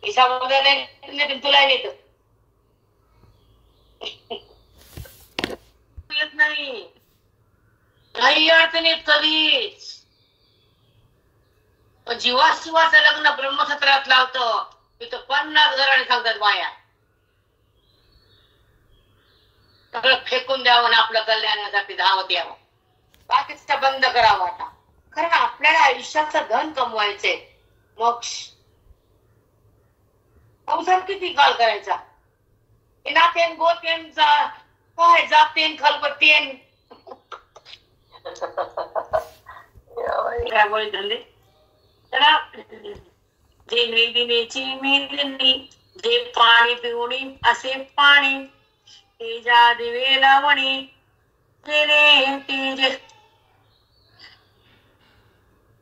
हे साबुदाणा तुला येत नाही काही अडचणीत कधीच. जीवा शिवाचं लग्न ब्रह्मसत्रात लावतो तिथं 50 घराने सांगतात बाया. सगळं फेकून द्यावं ना आपलं कल्याणासाठी धावत यावं. बाकीचा बंद करावा आता. कारण आपल्याला आयुष्याचं धन कमवायचंय. मोक्ष संसार किती काळ करायचा. नातेन गोतेनचा काय जातेन खलबतेन त्यामुळे धंदे. जे मेदिनीची मेदिनी, जे पाणी पिवणी असे पाणी, तेजा दिवे लावणी तेज.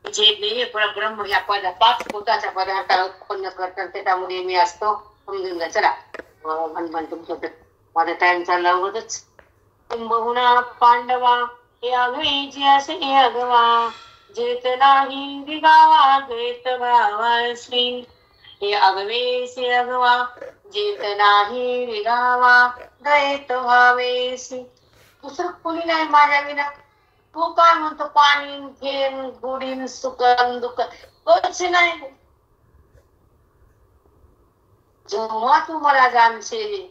जे देह परब्रह्म ह्या 5 पोटाच्या पदार्थाला उत्पन्न करतात त्याच्यामध्ये मी असतो. समजून घ्या. चला हनुमान तुमचं माझा टाइम चालला उगतच. बहुना पांडवा हे आघळीची असे हे अगवा, जेत नाही दिगावा द्वैत भावासी. हे अगवेसी अगवा जेत नाही विगावा द्वैत भावेसी. दुसरं कोणी नाही माझ्या विना. तू काय म्हणतो पाणी घेन गुडीन सुकन दुःख कोणच नाही. जेव्हा तू मला जाणशील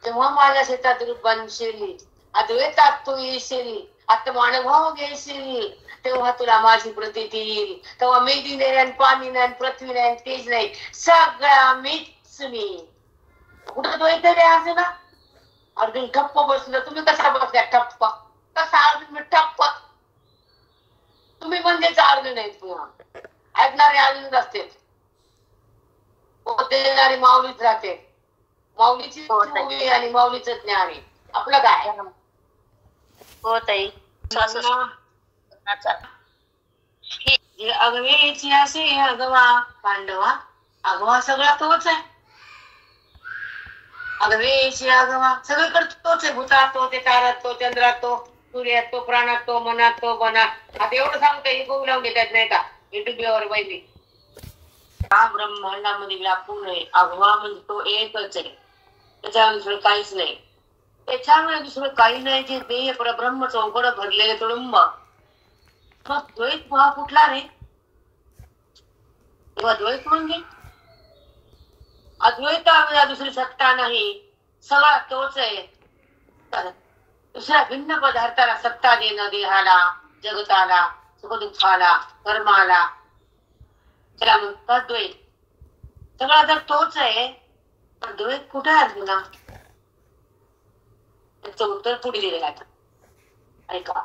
तेव्हा माझ्या शेतात रूप बनशील, अद्वैतात तू येशील, आत्मानुभव घेशील, तेव्हा तुला माझी प्रतीती येईल. तेव्हा मेदी नाही, पाणी नाही, पृथ्वी नाही, तेज नाही, सगळा मीच मी. कुठं द्वैत असं ना. अर्जुन ठप्प बसलं. तुम्ही कसा बसल्या ठप्प? कसा अर्जुन मी ठप्प? तुम्ही म्हणजेच अर्जुन नाही. पुन्हा ऐकणारे अर्जुन असते, देणारी माऊलीच राहते. माऊलीची मूवी आणि माऊलीच ज्ञान आहे. आपलं काय हो ताई. अगवेची असे अगवा पांडवा. अगवा सगळा तोच आहे. अगवेची अगवा सगळीकडे तोच आहे. भूतात तो, ते तारात तो, चंद्रात तो, सूर्यात तो, प्राणात तो, मनात तो, मनात. आता एवढं सांगता हे गोल लावून घेतात नाही का युट्यूबवर माहिती. हा ब्रह्मांडामध्ये व्यापून आहे. अगवा म्हणजे तो एकच आहे. त्याच्यावर दुसरं काहीच नाही. त्याच्यामुळे दुसरं काही नाही. जे देह परब्रह्म चौकड भरलेले तुडुंब. मग द्वैत भाव कुठला रे? द्वैत म्हणजे अद्वैतामध्ये दुसरी सत्ता नाही. सगळा तोच आहे. दुसऱ्या भिन्न पदार्थाला सत्ता देणं देहाला, जगताला, सुखदुःखाला, कर्माला, त्याला म्हणतात द्वैत. सगळा जर तोच आहे पण द्वैत कुठे आहे तुला? त्याचं उत्तर पुढे दिलेलं आहे. ऐका.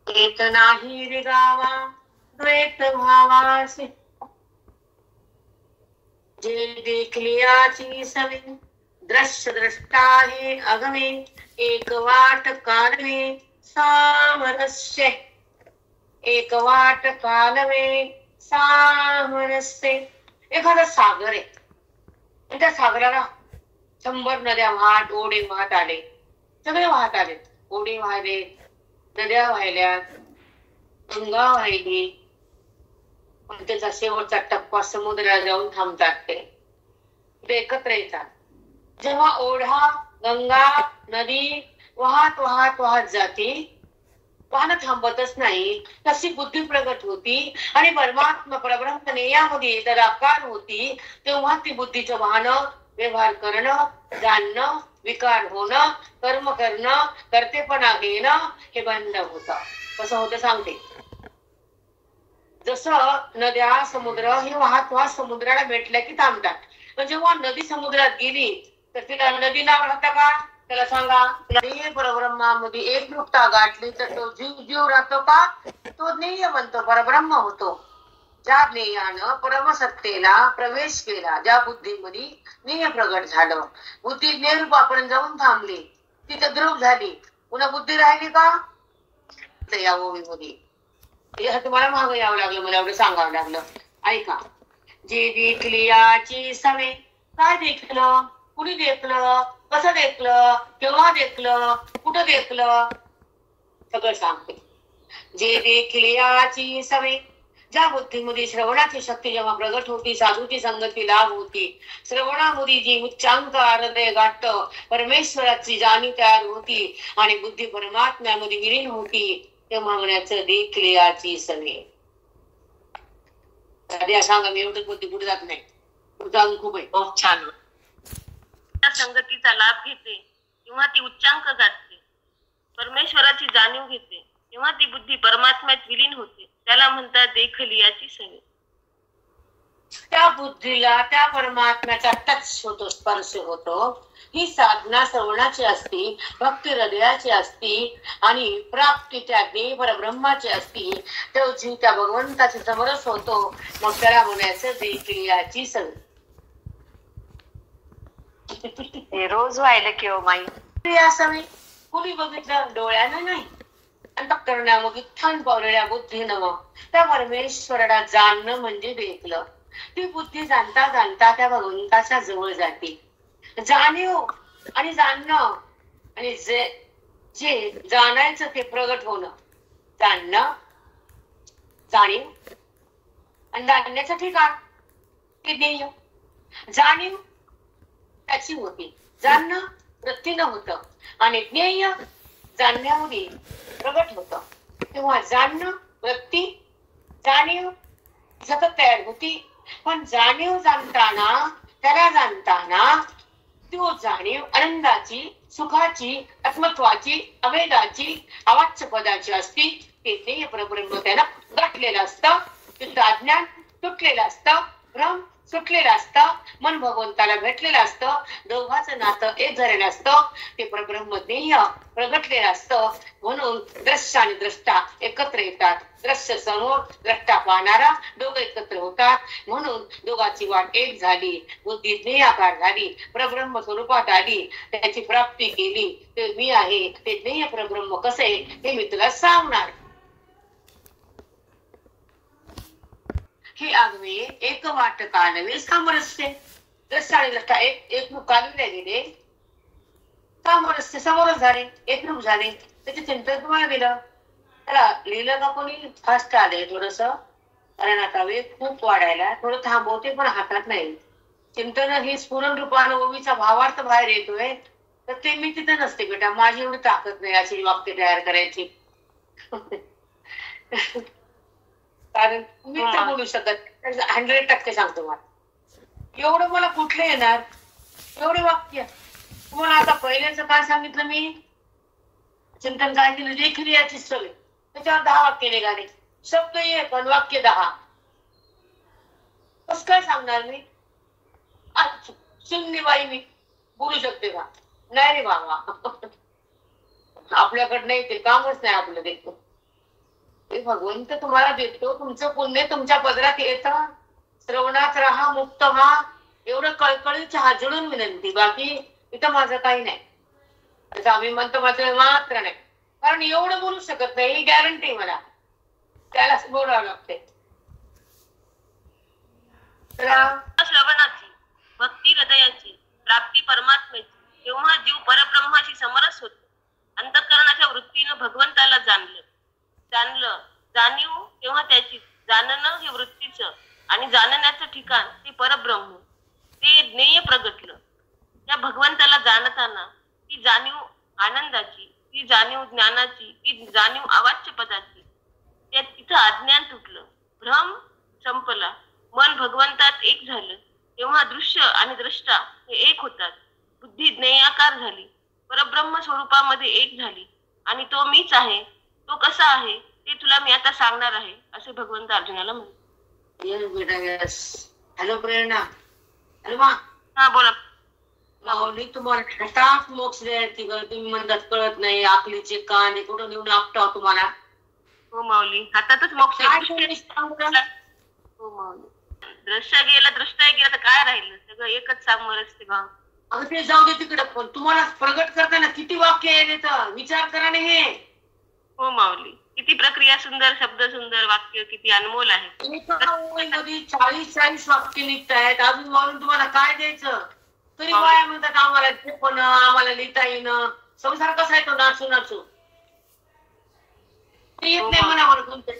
द्वैत नाही रे गावा द्वैत भावासी, जे देखलियाची सवे दृश्य द्रष्टा हे अगमे, एक वाट कालवे सामरस्य. एक वाट कालवे सामरस्य. एखादा सागर आहे. त्या सागराला 100 नद्या वाहत ओढे वाहत आले. सगळे वाहत आले. ओढे वाहिले, नद्या वाहिल्या, गंगा वाहिली. पण त्याचा शेवटचा टप्पा समुद्राला जाऊन थांबतात. ते एकत्र येतात. जेव्हा ओढा, गंगा, नदी वाहत वाहत वाहत जाते, वाहन थांबतच नाही, तशी बुद्धी प्रगट होती आणि परमात्मा परब्रह्म यामध्ये तदाकार होती. तेव्हा ती बुद्धीचं वाहन व्यवहार करणं, जाणणं, विकार होणं, कर्म करणं, कर्तेपणा घेणं हे बंद होतं. कसं होतं सांगते. जसं नद्या, समुद्र हे वाहत वाहत समुद्राला भेटल्या की थांबतात. पण जेव्हा नदी समुद्रात गेली तर तिला नदी नाव राहतं का? त्याला सांगा. परब्रह्मामध्ये एकरूपता गाठली तर तो जीव जीव राहतो का? तो ज्ञेय बनतो, परब्रह्म होतो. ज्या ज्ञेयानं परमसत्तेला प्रवेश केला, ज्या बुद्धीमध्ये ज्ञेय प्रगट झालं, बुद्धी ज्ञेयरूपापर्यंत जाऊन थांबली, तिथे द्रुप झाली, पुन्हा बुद्धी राहिली का? या ओळीमध्ये तुम्हाला मागं यावं लागलं, मला एवढं सांगावं लागलं. ऐका. जे देखली याची सवे, काय देखलं, कुणी देखलं, कसं देखलं, केव्हा देखलं, कुठं देखलं, सगळं सांगते. जे देखली याची सवे, ज्या बुद्धीमध्ये श्रवणाची शक्ती जेव्हा प्रगट होती, साधूची संगती लाभ होती, श्रवणामध्ये जी उच्चांक हृदय गाठत, परमेश्वराची जाणीव तयार होती आणि बुद्धी परमात्म्यामध्ये विलीन होती, ते मागण्याचं देखली याची सवे. सांगा, मी एवढं बुद्धी कुठे जात नाही, जाऊन खूप आहे. छान. संगतीचा लाभ घेते किंवा ती उच्चांक गाठते, परमेश्वराची जाणीव घेते, तेव्हा ती बुद्धी परमात्म्यात विलीन होते, त्याला म्हणतात देखलियाची सवय. त्या बुद्धीला त्या परमात्म्याचा टच होतो, स्पर्श होतो. ही साधना श्रवणाची असती, भक्ती हृदयाची असती आणि प्राप्ती त्या देव परब्रह्माची असती. तो जीव त्या भगवंताची समरस होतो, मग त्याला म्हणायचं देखलियाची सवय. रोज व्हायला की ओ माई. या सवय कुणी बघितलं? डोळ्यानं नाही, अंतःकरणामध्ये थंड पावलेल्या बुद्धीनं त्या परमेश्वराला जाणणं म्हणजे देखलं. ती बुद्धी जाणता जाणता त्या भगवंताच्या जवळ जाते. जाणीव आणि जाणणं आणि जे जाणायचं ते प्रगट होणं, जाणणं, जाणीव आणि जाणण्याचं ठिकाण ते ज्ञेय. जाणीव त्याची होती, जाणणं वृत्तीनं होतं आणि ज्ञेय जाणण्यामध्ये प्रगट होतं. तेव्हा जाणणं वृत्ती, जाणीव सतत तयार होती. पण जाणीव जाणताना, त्याला जाणताना तो जाणीव आनंदाची, सुखाची, आत्मत्वाची, अभेदाची, अवाच्य पदाची असती. ते ज्ञेय परब्रह्म त्याला गाठलेलं असतं. तिथं अज्ञान तुटलेलं असतं, भ्रम सुटलेलं असतं, मन भगवंताला भेटलेलं असतं, दोघांचं नातं एक झालेलं असतं. ते परब्रह्म ज्ञेय प्रगटलेलं असतं. म्हणून दृश्य आणि द्रष्टा एकत्र येतात. दृश्य समोर, द्रष्टा पाहणारा, दोघं एकत्र होतात. म्हणून दोघांची वाट एक झाली, बुद्धी ज्ञेयाकार झाली, परब्रह्म स्वरूपात आली, त्याची प्राप्ती केली. ते मी आहे, ते ज्ञेय परब्रह्म कसं आहे हे मी तुला सांगणार. ही आगवे एक वाट कालवे सामरस्ये. दृश्य आणि द्रष्टा एकरूप कालविले गेले, सामरस्ये समोरच झाले, एकरूप झाले. त्याचे चिंतन तुम्हाला दिलं, त्याला लिहिलं का कोणी? फास्ट आले थोडस, कारण आता वेळ खूप वाढायला, थोडं थांबवते पण हातात नाही. चिंतन ही स्फुरण रूपानं ओवीचा भावार्थ बाहेर येतोय, तर ते मी तिथे नसते बेटा, माझी एवढी ताकद नाही अशी वाक्य तयार करायची. कारण मी तर बोलू शकत 100% सांगतो. मला एवढं मला कुठलं येणार एवढे वाक्य? तुम्हाला आता पहिल्याच काय सांगितलं मी? चिंतन काय केलं? देखील याची सवय. त्याच्यावर 10 वाक्य निघाले. शब्द एक पण वाक्य 10. कसं काय सांगणार मी? शून्य बाई मी बोलू शकते का? नाही रे बाबा, आपल्याकडे नाही, ते कामच नाही आपलं. देतो ते भगवंत तुम्हाला देतो. तुमचं पुण्य तुमच्या पदरात येतं. श्रवणात राहा, मुक्त व्हा, एवढं कळकळीच्या हात जोडून विनंती. बाकी इथं माझं काही नाही. त्याचा अभिमान तर मात्र नाही, कारण एवढं बोलू शकत नाही ही गॅरंटी मला. त्यालाच बोलावं लागते. श्रवणाची, भक्ती हृदयाची, प्राप्ती परमात्म्याची, तेव्हा जीव परब्रह्माशी समरस होतो. अंतःकरणाच्या वृत्तीनं भगवंताला जाणीव तेव्हा त्याची, जाणणं हे वृत्तीचं आणि जाणण्याचं ठिकाण ते परब्रह्म, ते ज्ञेय प्रगटलं. या भगवंताला जाणताना ती जाणीव आनंदाची, ती जाणीव ज्ञानाची, ती जाणीव अवाच्य पदाची, त्या तिथं अज्ञान तुटलं, भ्रम संपला, मन भगवंतात एक झालं, तेव्हा दृश्य आणि द्रष्टा हे एक होतात. बुद्धी ज्ञेयाकार झाली, परब्रह्म स्वरूपामध्ये एक झाली आणि तो मीच आहे. तो कसा आहे ते तुला मी आता सांगणार आहे, असे भगवंत अर्जुनाला म्हणतात. येस बेटा येस. हॅलो प्रेरणा. हॅलो मा. हा बोला. माऊली तुम्हाला हठात मोक्ष द्यायची तुम्ही म्हणतात कळत नाही, आकलीचे कान कुठं नेऊन आपटाव तुम्हाला. हो माऊली, हातातच मोक्ष. हो माऊली. दृश्य गेला, दृष्टा गेला तर काय राहिलं, सगळं एकच समोरच भाव. अगं ते जाऊ दे तिकडे, पण तुम्हाला प्रगट करताना किती वाक्य आहे त्याचा विचार करा नाही हे. हो माऊली, किती प्रक्रिया सुंदर, शब्द सुंदर, वाक्य किती अनमोल आहे. 40-40 वाक्य निघत आहेत, अजून म्हणून तुम्हाला काय द्यायचं तरी काय म्हणतात आम्हाला ते पण आम्हाला लिहिता येणं. संसार कसा आहे तो नाचू नाचू येत नाही मनावर कोणतं.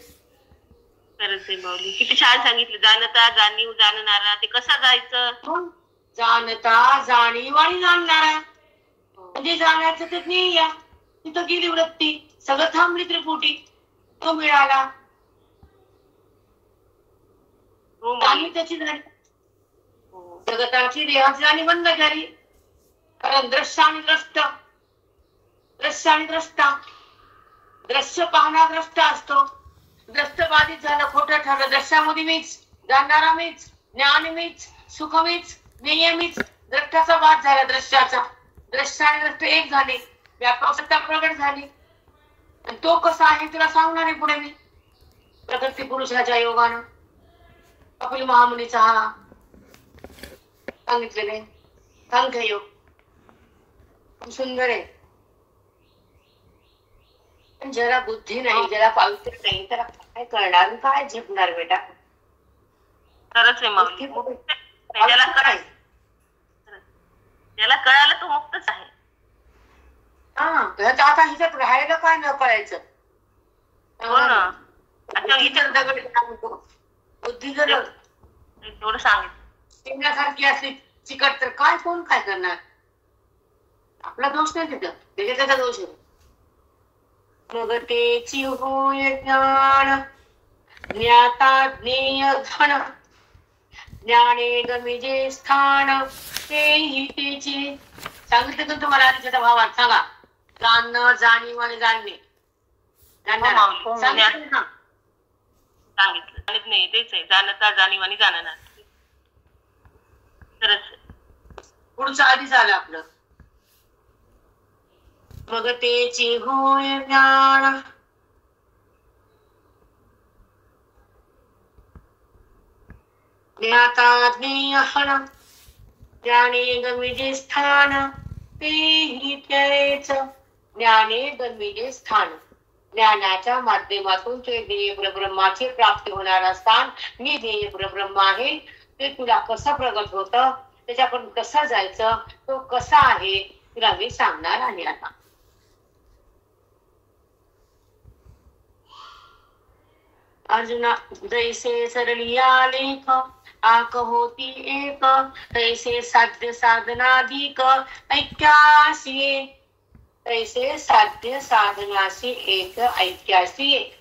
खरंच आहे माऊली, किती छान सांगितलं. जाणता जाणीव जाणणारा ते कसं जायचं. जाणता जाणीव आणि जाणणारा म्हणजे जाण्याचं ते नाही या तिथं गेली वृत्ती सगळं थांबली त्रिपुटी तो मिळाला. जाणीव त्याची झाली, जगताची देहाची जाणीव बंद झाली. कारण दृश्य आणि द्रष्टा, दृश्य आणि द्रष्टा, दृश्य पाहणा द्रष्टा असतो. द्रष्ट बाधित झालं, खोटं ठरलं. दृश्यामध्ये मीच, जाणणारा मीच, ज्ञान मीच, सुख मीच, ज्ञेय मीच. द्रष्टाचा बाध झाला दृश्याचा. दृश्य आणि द्रष्ट एक झाले, व्यापक सत्ता प्रगट झाली. तो कसा आहे तुला सांगणार आहे पुढे मी. प्रगती पुरुषाच्या योगानं कपिल महामुनीचा हा सांगितलेले सांख्य योग खूप सुंदर आहे. पण ज्याला बुद्धी नाही, ज्याला पावित्र्य नाही, त्याला काय करणार, काय झेपणार बेटा. खरंच आहे माऊली, ज्याला कळालं तो मुक्तच आहे. हा, आता हिच्यात राहायला काय न कळायचं. हो ना. बुद्धी जर एवढं सांगितल्यासारखी असली चिकट तर काय कोण काय करणार. आपला दोष नाही तिथं, त्याचा दोष आहे. मग तेची होय ज्ञान ज्ञाता ज्ञेय घन ज्ञाने गमिजे स्थान तेही तेची. सांगितलं तर तुम्हाला आधीच्या भावात सांगा. जाणणं, जाणीव आणि जाणणे. सांगितलं नाही तेच आहे, जाणता जाणीव आणि जाणणार. खरंच पुढचं आधीच आलं आपलं. मग तेची होय ज्ञान ज्ञाता ज्ञेय हन ज्ञाने गमिजे स्थान तेही त्याच. ज्ञाने गमिजे स्थान, ज्ञानाच्या माध्यमातून ते ध्येय परब्रह्माची प्राप्ती होणार स्थान. मी ध्येय परब्रह्म आहे, ते तुला कसं प्रगट होत, त्याच्याकडून कसं जायचं, तो कसा आहे तुला मी सांगणार आहे आता. अर्जुना जैसे सरलिया लेख आक होती एक तैसे साध्य साधनाधिक ऐक्यासी. तैसे साध्य साधनाशी एक ऐक्यासी एक.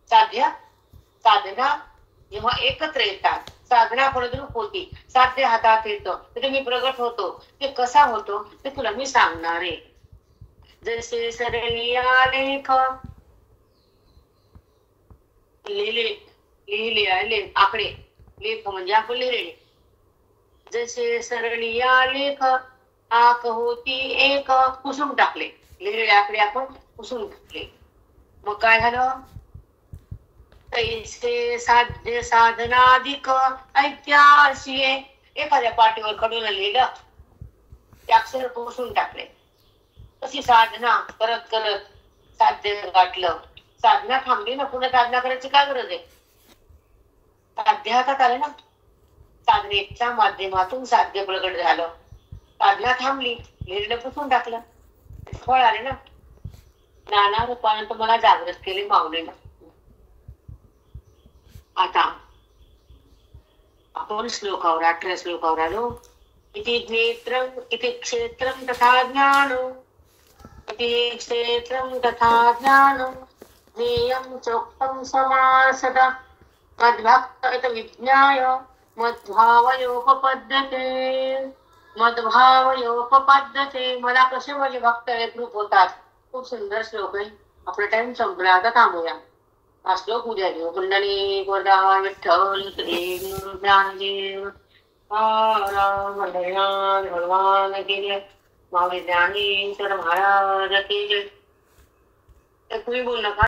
साध्य साधना जेव्हा एकत्र येतात, साधना फलद्रूप होती, साध्य हातात येतं, तर मी प्रगट होतो. ते कसा होतो ते तुला मी सांगणार आहे. जैसे सरलिया लेख लिहिले आकडे, लेख म्हणजे आपण लिहिलेले. जसे सरलिया लेख आक होती एक, पुसून टाकले. लिहिलेले आकडे आपण पुसून टाकले. मग काय झालं. तैसे साध्य साधनाधिक ऐक्यासी. एखाद्या पाठीवर खडून लिहिलं, ते अक्षर पुसून टाकले. तशी साधना करत करत साध्य गाठलं. साधना थांबली ना, पुन्हा साधना करायची काय गरज आहे. साध्य हातात आले ना, साधनेच्या माध्यमातून साध्य प्रगट झालं. साधना थांबली, लिहिलेलं पुसून टाकलं, फळ आले ना. नाना रूपाने तुम्हाला जागृत केले माऊलीला. आता आपण श्लोकावर 18 श्लोकावर आलो. इति नेत्रम् इति क्षेत्रं तथा ज्ञानम् इति क्षेत्रं तथा ज्ञानम् ज्ञेयं चोक्तं समासदा मद्भक्त इति विज्ञाय मद्भावयोपपद्यते मद्भावयोपपद्यते. मला कसे माझे भक्त एकरूप होतात. खूप सुंदर श्लोक आहे. आपला टाइम संपला, आता थांबूया. हा श्लोक उद्या घेऊ. कुंडली गोदा विठ्ठल देव ज्ञानदेव मंडळान भगवान की जय. स्वामी ज्ञानेश्वर महाराज की जय. तुम्ही बोल नका.